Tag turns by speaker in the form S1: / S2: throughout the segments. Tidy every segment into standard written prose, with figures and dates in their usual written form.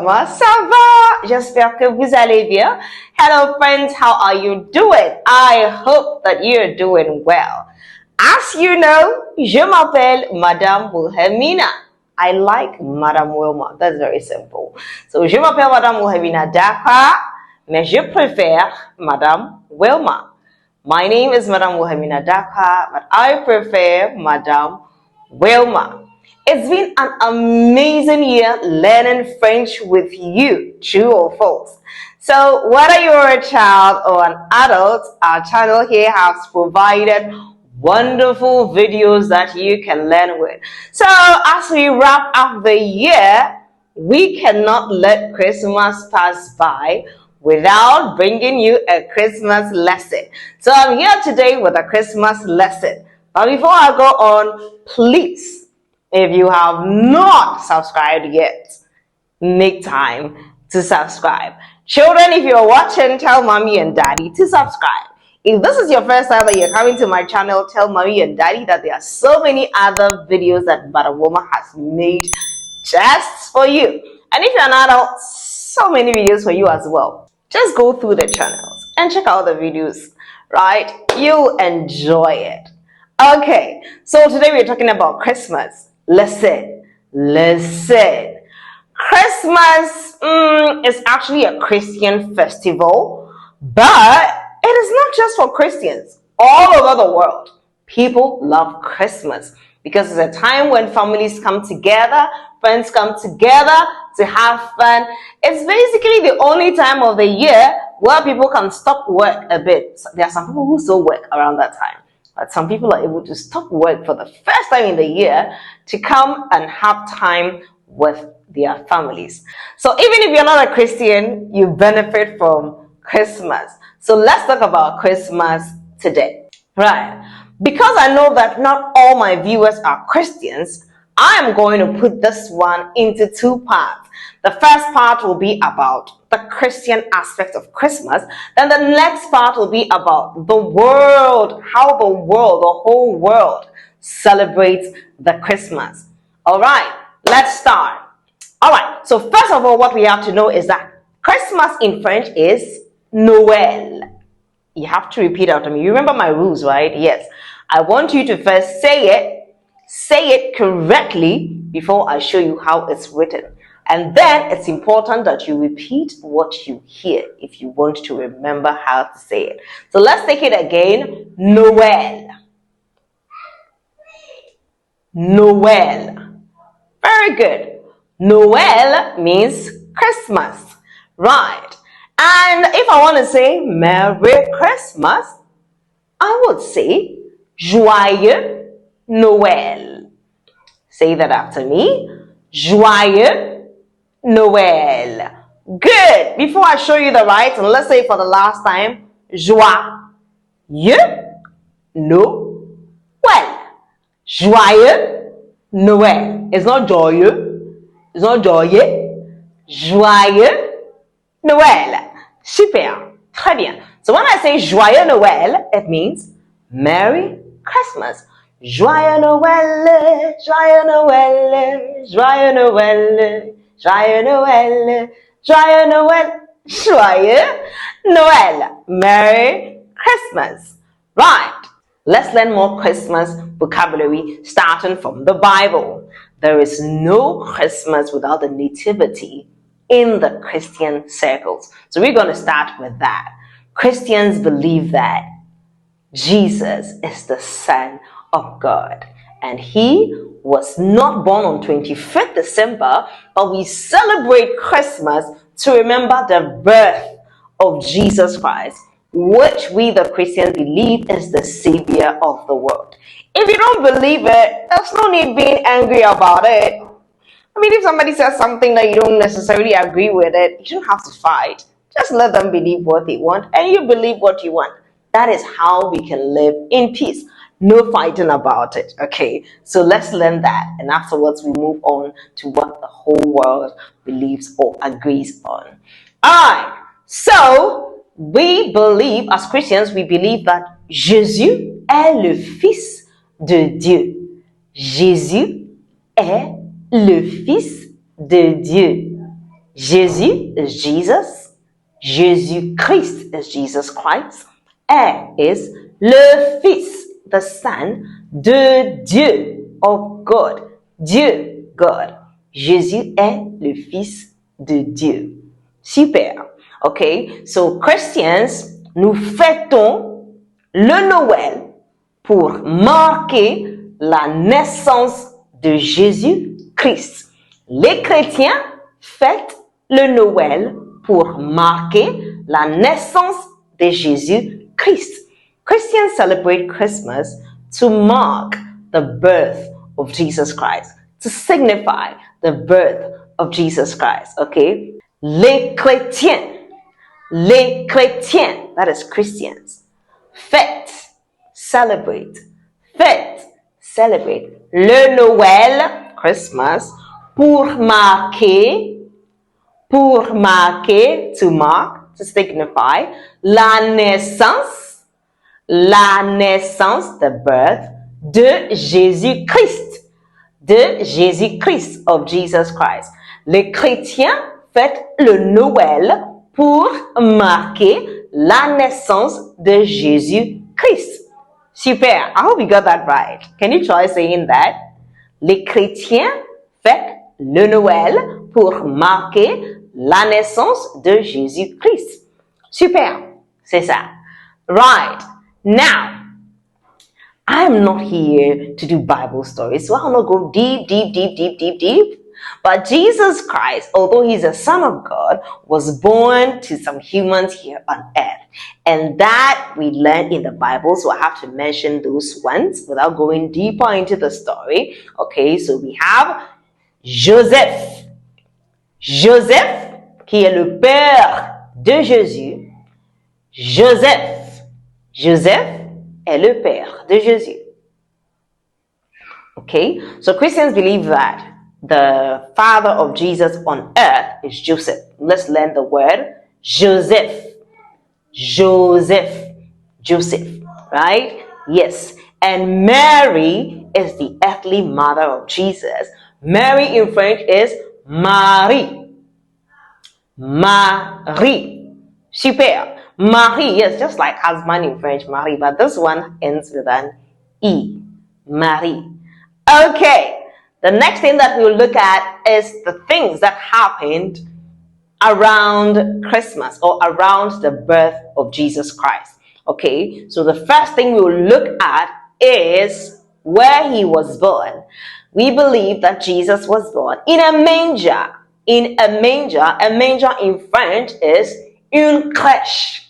S1: comment ça va? J'espère que vous allez bien. Hello friends, how are you doing? I hope that you're doing well. As you know, je m'appelle Madame Wilhelmina. I like Madame Wilma. That's very simple. So, je m'appelle Madame Wilhelmina Dakar, mais je préfère Madame Wilma. My name is Madame Wilhelmina Dakar, but I prefer Madame Wilma. It's been an amazing year learning French with you, true or false. So whether you're a child or an adult, our channel here has provided wonderful videos that you can learn with. So as we wrap up the year, we cannot let Christmas pass by without bringing you a Christmas lesson. So I'm here today with a Christmas lesson. But before I go on, please, if you have not subscribed yet, make time to subscribe. Children, if you're watching, tell mommy and daddy to subscribe. If this is your first time that you're coming to my channel, tell mommy and daddy that there are so many other videos that Madam Woman has made just for you. And if you're an adult, so many videos for you as well. Just go through the channels and check out the videos, right? You'll enjoy it. Okay, so today we're talking about Christmas. Listen. Christmas is actually a Christian festival, but it is not just for Christians. All over the world, people love Christmas because it's a time when families come together, friends come together to have fun. It's basically the only time of the year where people can stop work a bit. There are some people who still work around that time. But some people are able to stop work for the first time in the year to come and have time with their families. So even if you're not a Christian, you benefit from Christmas. So let's talk about Christmas today. Right. Because I know that not all my viewers are Christians, I am going to put this one into two parts. The first part will be about the Christian aspect of Christmas. Then the next part will be about the world, how the whole world celebrates the Christmas. All right, let's start. All right, so first of all, what we have to know is that Christmas in French is Noël. You have to repeat after me. You remember my rules, right? Yes. I want you to first say it correctly before I show you how it's written. And then it's important that you repeat what you hear if you want to remember how to say it. So let's take it again. Noël. Noël. Very good. Noël means Christmas. Right. And if I want to say Merry Christmas, I would say Joyeux Noël. Say that after me. Joyeux Noël. Good. Before I show you the right, and let's say for the last time, Joyeux Noël. Joyeux Noël. It's not joyeux. It's not joyeux. Joyeux Noël. Super. Très bien. So when I say Joyeux Noël, it means Merry Christmas. Joyeux Noël, Joyeux Noël, Joyeux Noël, Joyeux Noël, Joyeux Noël, Joyeux Noël. Merry Christmas. Right. Let's learn more Christmas vocabulary starting from the Bible. There is no Christmas without the Nativity in the Christian circles. So we're going to start with that. Christians believe that Jesus is the Son of God, and he was not born on 25th December, but we celebrate Christmas to remember the birth of Jesus Christ, which we the Christians believe is the Savior of the world. If you don't believe it, there's no need being angry about it. I mean, if somebody says something that you don't necessarily agree with it, you don't have to fight. Just let them believe what they want, and you believe what you want. That is how we can live in peace. No fighting about it, okay? So let's learn that, and afterwards we move on to what the whole world believes or agrees on. All right, so we believe, as Christians, we believe that Jésus est le Fils de Dieu. Jésus est le Fils de Dieu. Jésus is Jesus. Jésus-Christ is Jesus Christ. Est is le Fils, the Son de Dieu, of God. Dieu, God. Jésus est le Fils de Dieu. Super. Okay, so Christians, nous fêtons le Noël pour marquer la naissance de Jésus-Christ. Les chrétiens fêtent le Noël pour marquer la naissance de Jésus-Christ. Christians celebrate Christmas to mark the birth of Jesus Christ, to signify the birth of Jesus Christ, okay? Les chrétiens, that is Christians, fête, celebrate le Noël, Christmas, pour marquer, to mark, to signify, la naissance, the birth de Jésus-Christ, of Jesus Christ. Les chrétiens fêtent le Noël pour marquer la naissance de Jésus-Christ. Super. I hope you got that right. Can you try saying that? Les chrétiens fêtent le Noël pour marquer la naissance de Jésus-Christ. Super. C'est ça. Right. Now, I'm not here to do Bible stories, so I'll not go deep. But Jesus Christ, although he's a son of God, was born to some humans here on earth. And that we learn in the Bible, so I have to mention those ones without going deeper into the story. Okay, so we have Joseph. Joseph, qui est le père de Jésus. Joseph est le père de Jésus. Okay, so Christians believe that the father of Jesus on earth is Joseph. Let's learn the word Joseph, right? Yes. And Mary is the earthly mother of Jesus. Mary in French is Marie. Super. Marie, yes, just like husband in French, Marie, but this one ends with an E. Marie. Okay, the next thing that we'll look at is the things that happened around Christmas or around the birth of Jesus Christ. Okay, so the first thing we'll look at is where he was born. We believe that Jesus was born in a manger. A manger in French is une crèche.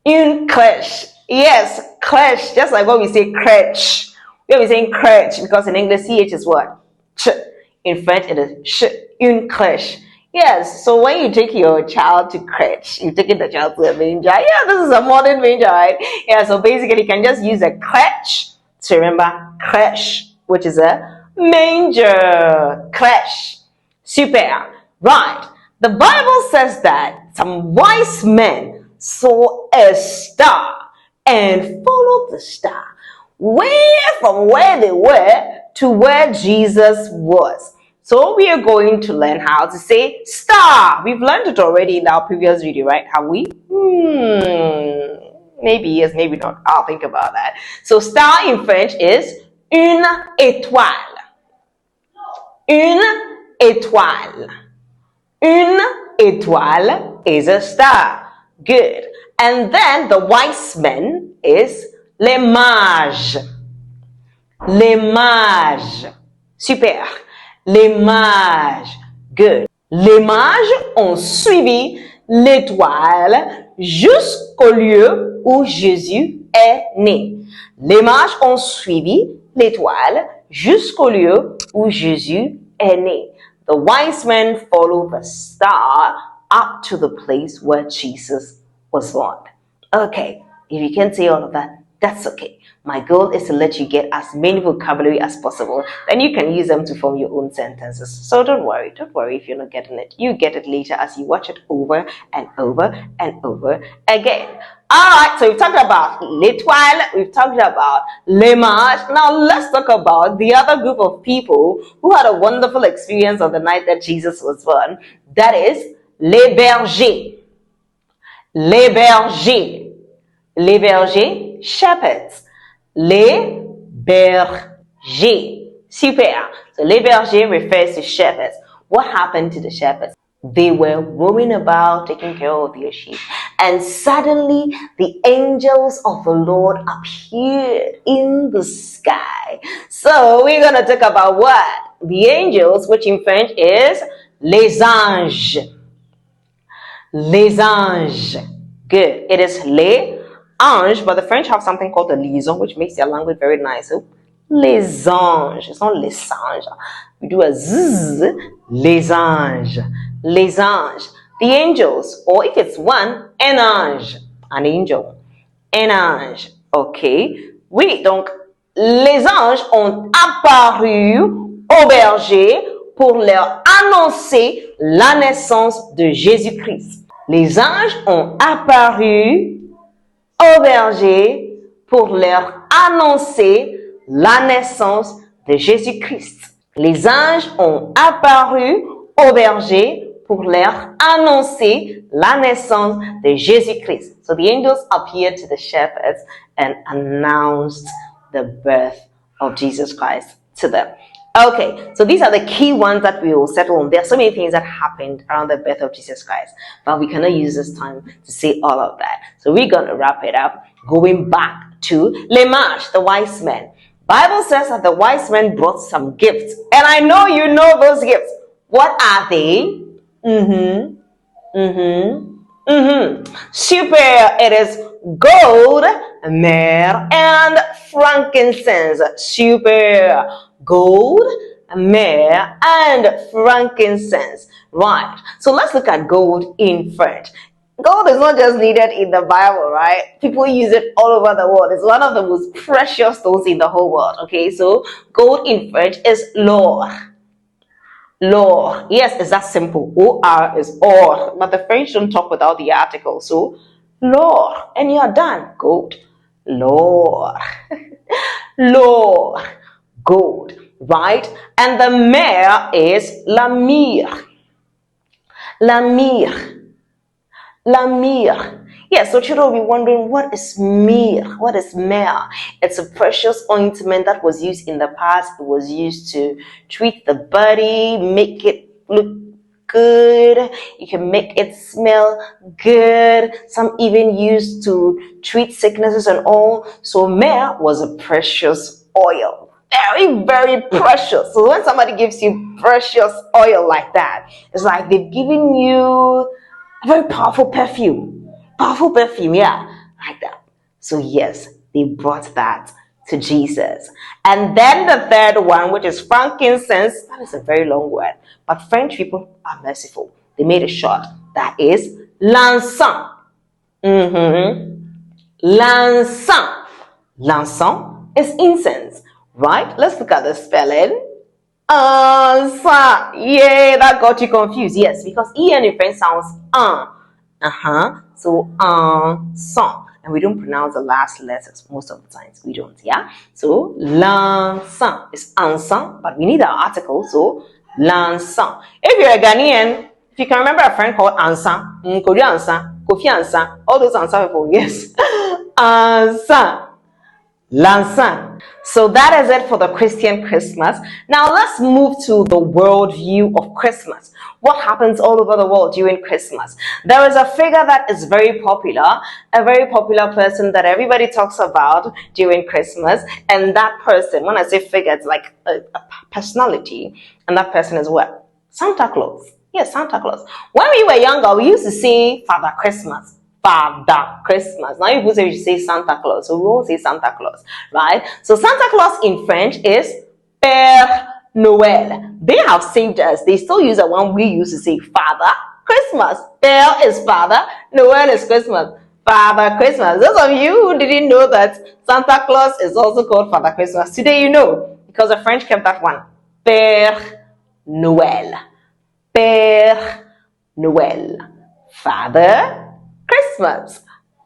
S1: Une crèche. Yes, crèche. Just like when we say crèche. We are saying crèche because in English, CH is what? Ch. In French, it is ch. Une crèche. Yes, so when you take your child to crèche, you're taking the child to a manger. Yeah, this is a modern manger, right? Yeah, so basically you can just use a crèche to remember crèche, which is a manger. Crèche. Super. Right. The Bible says that some wise men saw a star and followed the star from where they were to where Jesus was. So we are going to learn how to say star. We've learned it already in our previous video, right? Have we? Maybe yes, maybe not. I'll think about that. So star in French is une étoile. Une étoile. Une étoile is a star. Good. And then the wise men is les mages. Les mages. Super. Les mages. Good. Les mages ont suivi l'étoile jusqu'au lieu où Jésus est né. Les mages ont suivi l'étoile jusqu'au lieu où Jésus est né. The wise men followed the star up to the place where Jesus was born. Okay, if you can say all of that, That's okay. My goal is to let you get as many vocabulary as possible. Then you can use them to form your own sentences. So don't worry if you're not getting it. You get it later as you watch it over and over and over again. Alright, so we've talked about l'étoile, we've talked about les mages. Now let's talk about the other group of people who had a wonderful experience on the night that Jesus was born. That is les bergers. Les bergers. Les bergers, shepherds. Les bergers. Super. So les bergers refers to shepherds. What happened to the shepherds? They were roaming about taking care of their sheep. And suddenly the angels of the Lord appeared in the sky. So we're going to talk about what? The angels, which in French is les anges. Les anges. Good. It is les anges, but the French have something called the liaison, which makes their language very nice. So, les anges. It's not les anges. We do a zzz. Les anges. Les anges. The angels, or if it's one, un ange. An angel. Un ange. Okay. Oui, donc, les anges ont apparu aux bergers pour leur annoncer la naissance de Jésus-Christ. Les anges ont apparu aux bergers pour leur annoncer la naissance de Jésus-Christ. Les anges ont apparu aux bergers pour leur annoncer la naissance de Jésus-Christ. So the angels appeared to the shepherds and announced the birth of Jesus Christ to them. Okay, so these are the key ones that we will settle on. There are so many things that happened around the birth of Jesus Christ, but we cannot use this time to say all of that. So we're going to wrap it up, going back to les mages, the wise men. Bible says that the wise men brought some gifts, and I know you know those gifts. What are they? Super. It is gold, myrrh, and frankincense. Super. Gold, myrrh, and frankincense. Right. So let's look at gold in French. Gold is not just needed in the Bible, right? People use it all over the world. It's one of the most precious stones in the whole world. Okay, so gold in French is l'or. L'or. Yes, it's that simple. O-R is or, but the French don't talk without the article. So l'or, and you're done. Gold. L'or. L'or. Gold, right? And the myrrh is la myrrhe. La myrrhe. La myrrhe. Yes, so children will be wondering, what is myrrh? What is myrrh? It's a precious ointment that was used in the past. It was used to treat the body, make it look good. You can make it smell good. Some even used to treat sicknesses and all. So myrrh was a precious oil. Very, very precious. So when somebody gives you precious oil like that, it's like they've given you a very powerful perfume. Powerful perfume, yeah, like that. So yes, they brought that to Jesus. And then the third one, which is frankincense, that is a very long word, but French people are merciful. They made it short. That is l'encens. L'encens. L'encens is incense. Right? Let's look at the spelling. Yeah, that got you confused. Yes, because en in French sounds So encens, and we don't pronounce the last letters most of the times. We don't. Yeah. So l'encens is encens, but we need our article. So l'encens. If you're a Ghanaian, if you can remember a friend called Ansan, Kodu Ansan, Kofi Ansan, all those Ansan people, yes. Ansan. L'encens. So that is it for the Christian Christmas. Now let's move to the world view of Christmas. What happens all over the world during Christmas? There is a figure that is very popular, a very popular person that everybody talks about during Christmas. And that person, when I say figure, it's like a personality. And that person is what? Santa Claus. Yes, Santa Claus. When we were younger, we used to say Father Christmas. Father Christmas. Now people say we should say Santa Claus. So we all say Santa Claus, right? So Santa Claus in French is Père Noël. They have saved us. They still use the one we used to say Father Christmas. Père is Father. Noël is Christmas. Father Christmas. Those of you who didn't know that Santa Claus is also called Father Christmas, today you know, because the French kept that one. Père Noël. Père Noël. Father Christmas.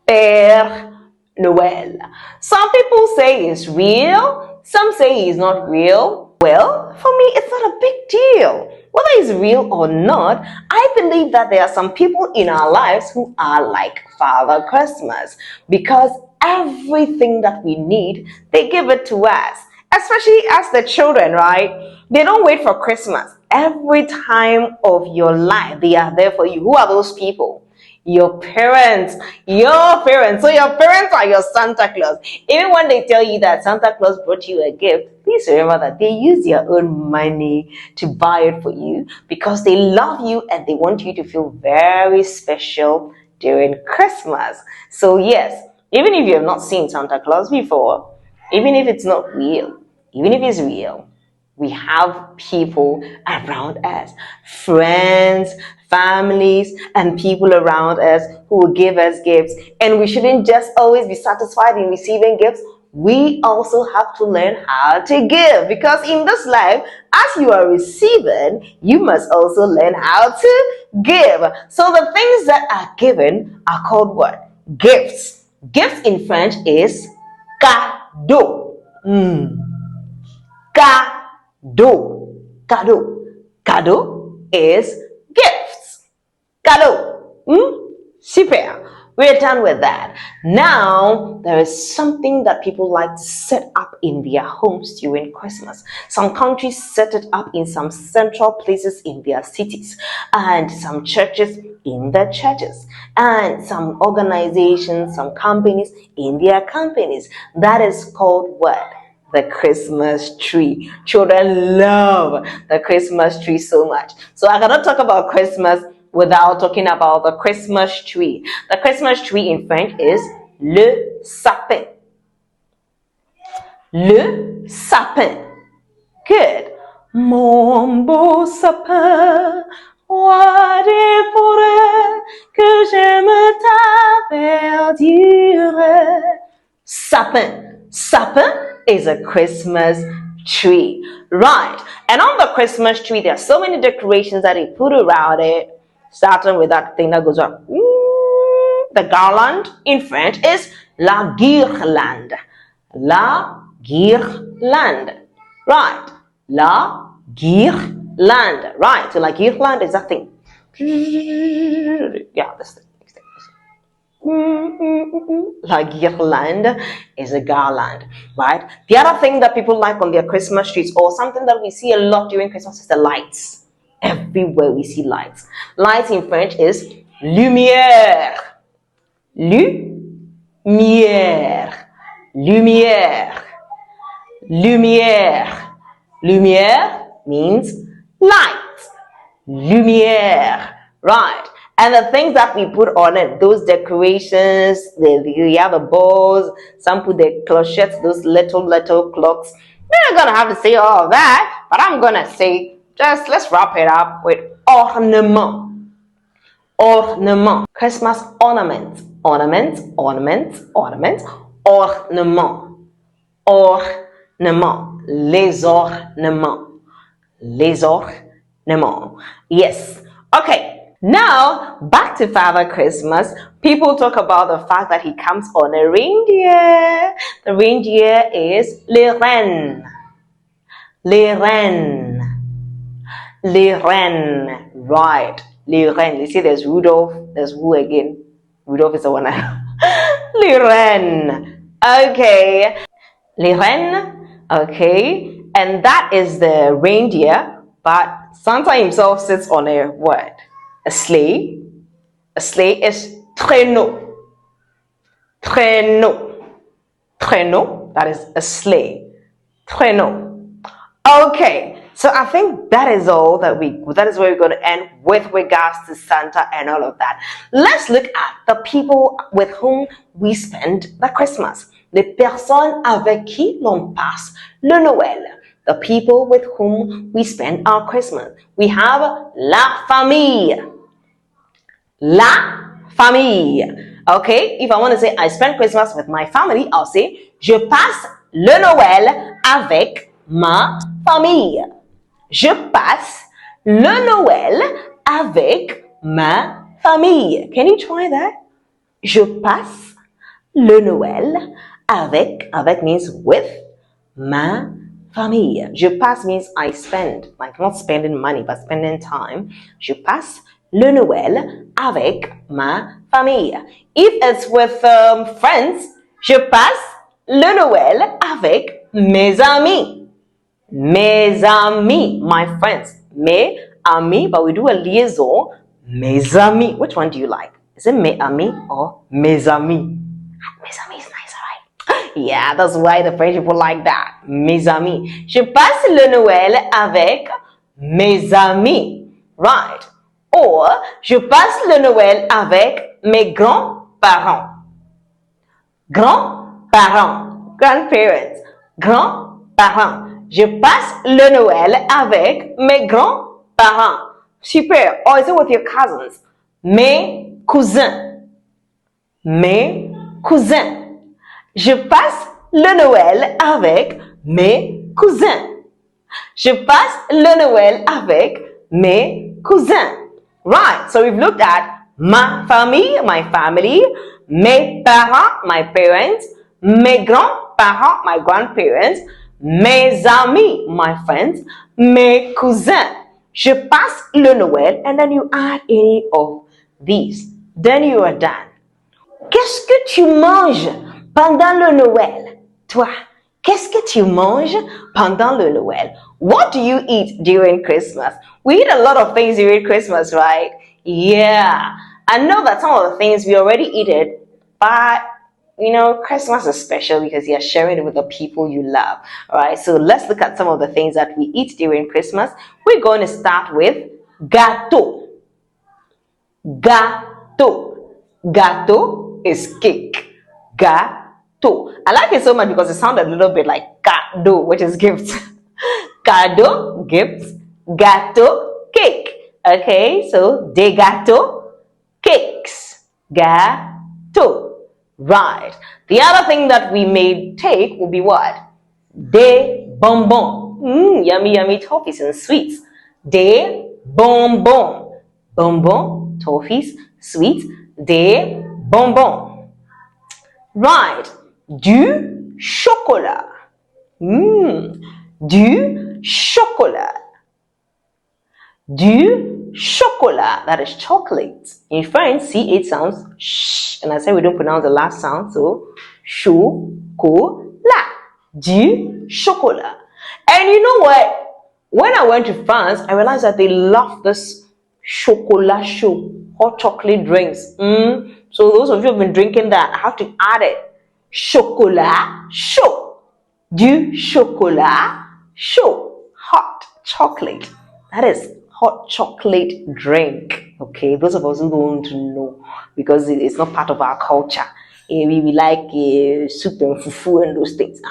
S1: Père Noël. Some people say it's real. Some say it's not real. Well, for me, it's not a big deal. Whether it's real or not, I believe that there are some people in our lives who are like Father Christmas, because everything that we need, they give it to us. Especially as the children, right? They don't wait for Christmas. Every time of your life, they are there for you. Who are those people? Your parents. Your parents. So your parents are your Santa Claus. Even when they tell you that Santa Claus brought you a gift, please remember that they use their own money to buy it for you, because they love you and they want you to feel very special during Christmas. So yes, even if you have not seen Santa Claus before, even if it's not real, even if it's real, we have people around us, friends, families, and people around us who will give us gifts. And we shouldn't just always be satisfied in receiving gifts. We also have to learn how to give, because in this life, as you are receiving, you must also learn how to give. So the things that are given are called what? Gifts. Gifts in French is cadeau. Cadeau. Cadeau. Cadeau is gifts. Cadeau. Super. We're done with that. Now, there is something that people like to set up in their homes during Christmas. Some countries set it up in some central places in their cities, and some churches in their churches, and some organizations, some companies in their companies. That is called what? The Christmas tree. Children love the Christmas tree so much. So I cannot talk about Christmas without talking about the Christmas tree. The Christmas tree in French is le sapin. Le sapin. Good. Mon beau sapin, roi des forêts, que j'aime ta verdure. Sapin. Sapin is a Christmas tree. Right. And on the Christmas tree, there are so many decorations that they put around it. Starting with that thing that goes up. The garland in French is la guirlande. La guirlande. Right. La guirlande. Right. So la guirlande is that thing. Yeah, this thing. La guirlande is a garland, right? The other thing that people like on their Christmas trees, or something that we see a lot during Christmas, is the lights. Everywhere we see lights. Lights in French is lumière. Lumière. Lumière. Lumière. Lumière means light. Lumière. Right. And the things that we put on it, those decorations, you have the balls, some put the clochettes, those little clocks. We're not going to have to say all of that, but I'm going to say, just let's wrap it up with ornement. Ornement. Christmas ornaments. Ornaments, ornaments, ornaments. Ornement. Ornement. Les ornements. Les ornements. Yes. Okay. Now, back to Father Christmas. People talk about the fact that he comes on a reindeer. The reindeer is les rennes. Les rennes. Les rennes. Right. Les rennes. You see, there's Rudolph. There's who again? Rudolph is the one. Les rennes. Okay. Les rennes. Okay. And that is the reindeer. But Santa himself sits on a what? A sleigh. A sleigh is traîneau. Traîneau. Traîneau. That is a sleigh. Traîneau. Okay. So I think that is all that is where we're going to end with regards to Santa and all of that. Let's look at the people with whom we spend the Christmas. Les personnes avec qui l'on passe le Noël. The people with whom we spend our Christmas. We have la famille. La famille. Okay, if I want to say I spend Christmas with my family, I'll say je passe le Noël avec ma famille. Je passe le Noël avec ma famille. Can you try that? Je passe le Noël avec means with, ma famille. Je passe means I spend, like not spending money, but spending time. Je passe le Noël avec ma famille. If it's with friends, je passe le Noël avec mes amis. Mes amis, my friends. Mes amis, but we do a liaison. Mes amis. Which one do you like? Is it mes amis or mes amis? Mes amis is nicer, right? Yeah, that's why the French people like that. Mes amis. Je passe le Noël avec mes amis. Right. Or, je passe le Noël avec mes grands-parents. Grands-parents. Grandparents. Grands-parents. Je passe le Noël avec mes grands-parents. Super. Or is it with your cousins? Mes cousins. Mes cousins. Je passe le Noël avec mes cousins. Je passe le Noël avec mes cousins. Right. So we've looked at ma famille, my family, mes parents, my parents, mes grands-parents, my grandparents, mes amis, my friends, mes cousins. Je passe le Noël, and then you add any of these. Then you are done. Qu'est-ce que tu manges pendant le Noël? Toi, qu'est-ce que tu manges pendant le Noël? What do you eat during Christmas? We eat a lot of things during Christmas, right? Yeah. I know that some of the things we already eat it, but you know, Christmas is special because you're sharing it with the people you love. All right, so let's look at some of the things that we eat during Christmas. We're going to start with gâteau. Gâteau. Gâteau is cake. Gâteau. I like it so much because it sounded a little bit like cadeau, which is gifts. Cadeau, gifts. Gâteau, cake. Okay, so des gâteaux, cakes. Gâteau. Right. The other thing that we may take will be what? Des bonbons. Yummy, yummy toffees and sweets. Des bonbons. Bonbons, toffees, sweets. Des bonbons. Right. Du chocolat. Du chocolat. Du chocolat. That is chocolate. In French, see, it sounds sh. And I said we don't pronounce the last sound, so chocolat. Du chocolat. And you know what? When I went to France, I realized that they love this chocolat chaud, hot chocolate drinks. So those of you who have been drinking that, I have to add it. Chocolat chaud. Du chocolat chaud. Hot chocolate. That is hot chocolate drink. Okay, those of us who don't know because it's not part of our culture. We like soup and fufu and those things.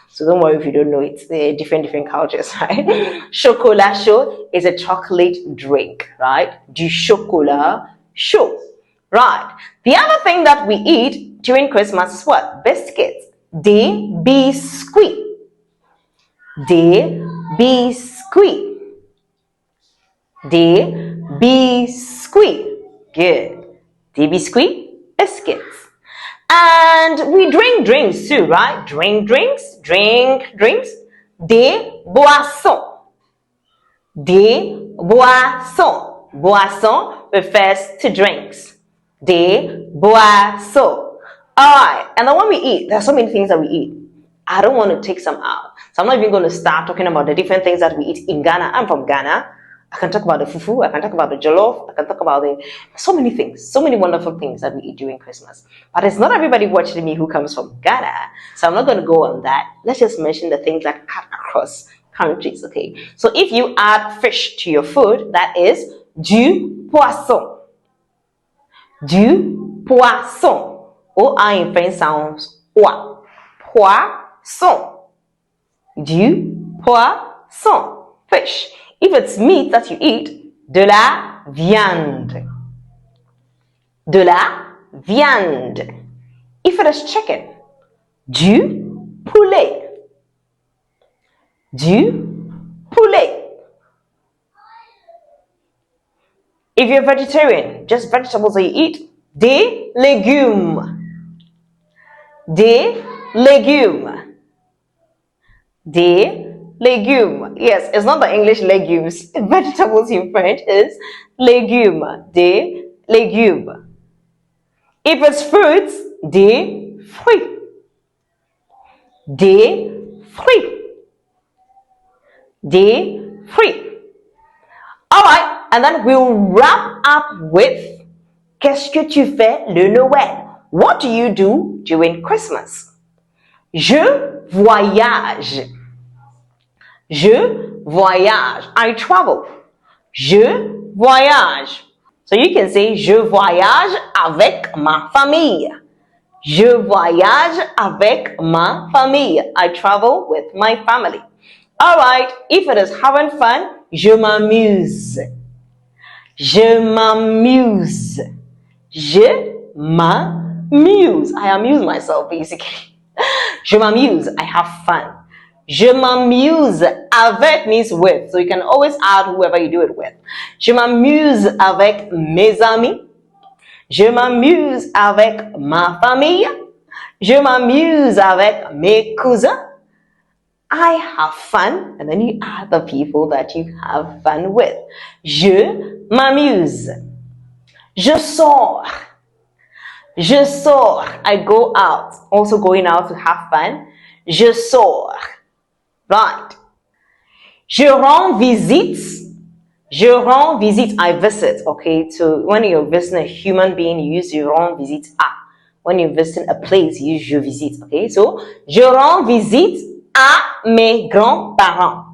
S1: So don't worry if you don't know it. They're different cultures, right? Chocolat chaud is a chocolate drink, right? Du chocolat chaud. Right. The other thing that we eat during Christmas is what? Biscuits. Des biscuits. Des biscuits. Des biscuits. Good. Des biscuits, biscuits. And we drink drinks too, right? Drink drinks. Des boissons. Des boissons. Boisson refers to drinks. Des boissons. Alright, and then when we eat, there are so many things that we eat. I don't want to take some out. So I'm not even going to start talking about the different things that we eat in Ghana. I'm from Ghana. I can talk about the fufu, I can talk about the jollof, I can talk about so many things, so many wonderful things that we eat during Christmas. But it's not everybody watching me who comes from Ghana, so I'm not going to go on that. Let's just mention the things that cut across countries, okay? So if you add fish to your food, that is du poisson. Du poisson. O-I in French sounds oa. Poisson. Du poisson. Fish. If it's meat that you eat, de la viande. De la viande. If it is chicken, du poulet. Du poulet. If you're vegetarian, just vegetables that you eat, des légumes. Des légumes. Des légumes. Yes, it's not the English legumes. Vegetables in French is légumes. Des légumes. If it's fruits, des fruits. Des fruits. Des fruits. Alright, and then we'll wrap up with qu'est-ce que tu fais le Noël? What do you do during Christmas? Je voyage. Je voyage. I travel. Je voyage. So you can say je voyage avec ma famille. Je voyage avec ma famille. I travel with my family. Alright, if it is having fun, je m'amuse. Je m'amuse. Je m'amuse. I amuse myself basically. Je m'amuse. I have fun. Je m'amuse avec means with. So you can always add whoever you do it with. Je m'amuse avec mes amis. Je m'amuse avec ma famille. Je m'amuse avec mes cousins. I have fun, and then you add the people that you have fun with. Je m'amuse. Je sors. Je sors. I go out. Also going out to have fun. Je sors. Right. Je rends visite. Je rends visite. I visit. Okay. So when you're visiting a human being, you use je rends visite à. When you're visiting a place, you use je visite. Okay. So je rends visite à mes grands-parents.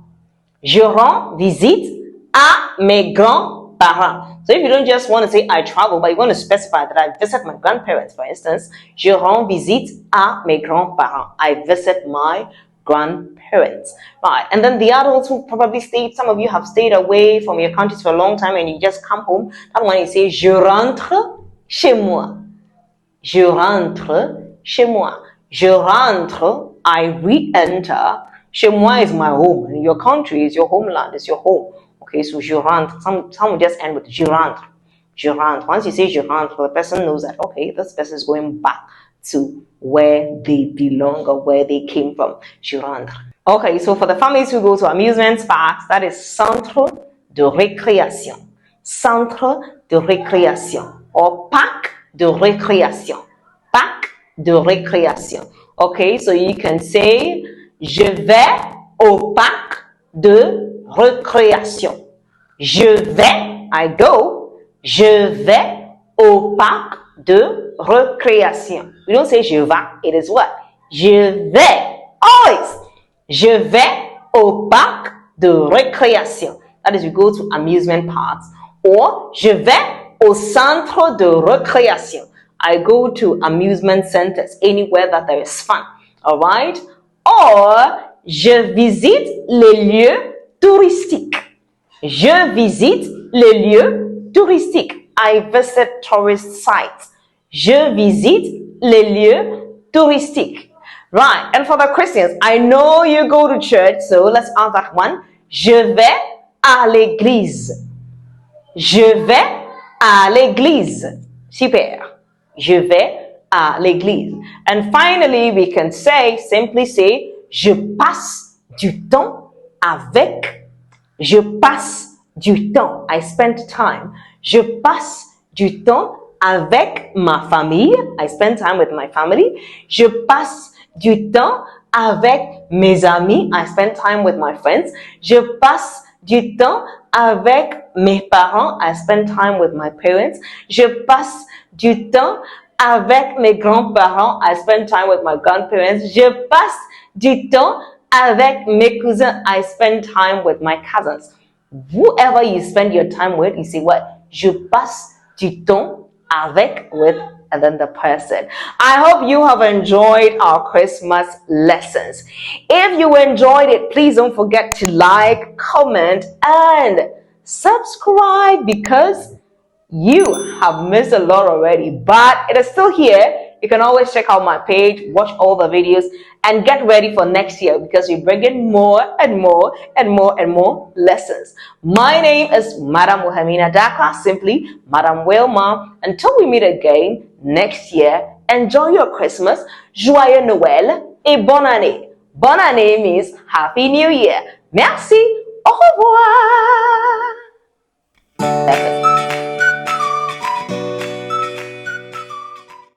S1: Je rends visite à mes grands-parents. So if you don't just want to say I travel, but you want to specify that I visit my grandparents, for instance, je rends visite à mes grands-parents. I visit my grandparents. Right. And then the adults who probably stayed, some of you have stayed away from your countries for a long time and you just come home. That one you say, je rentre chez moi. Je rentre chez moi. Je rentre, I re-enter. Chez moi is my home. And your country is your homeland, is your home. Okay, so je rentre. Some will just end with je rentre. Je rentre. Once you say je rentre, the person knows that, okay, this person is going back to where they belong or where they came from. Je rentre. Okay, so for the families who go to amusement parks, that is centre de récréation. Centre de récréation or parc de récréation. Parc de récréation. Okay, so you can say je vais au parc de récréation. Je vais, I go, je vais au parc de récréation. We don't say je vais, it is what? Je vais, always. Je vais au parc de récréation. That is, we go to amusement parks. Or, je vais au centre de récréation. I go to amusement centers, anywhere that there is fun. Alright? Or, je visite les lieux touristiques. Je visite les lieux touristiques. I visit tourist sites. Je visite les lieux touristiques. Right. And for the Christians, I know you go to church, so let's add that one. Je vais à l'église. Je vais à l'église. Super. Je vais à l'église. And finally, we can say, simply say, je passe du temps avec. Je passe du temps. I spend time. Je passe du temps avec ma famille. I spend time with my family. Je passe du temps avec mes amis. I spend time with my friends. Je passe du temps avec mes parents. I spend time with my parents. Je passe du temps avec mes grands-parents. I spend time with my grandparents. Je passe du temps avec mes cousins. I spend time with my cousins. Whoever you spend your time with, you say what? Je passe du temps avec, with, and then the person. I hope you have enjoyed our Christmas lessons. If you enjoyed it, please don't forget to like, comment, and subscribe because You have missed a lot already, but it is still here. You can always check out my page, watch all the videos, and get ready for next year because we bring in more and more and more and more lessons. My name is Madam Wilhelmina Daka, simply Madam Wilma. Until we meet again next year, enjoy your Christmas, Joyeux Noël et bonne année. Bonne année means Happy New Year. Merci. Au revoir.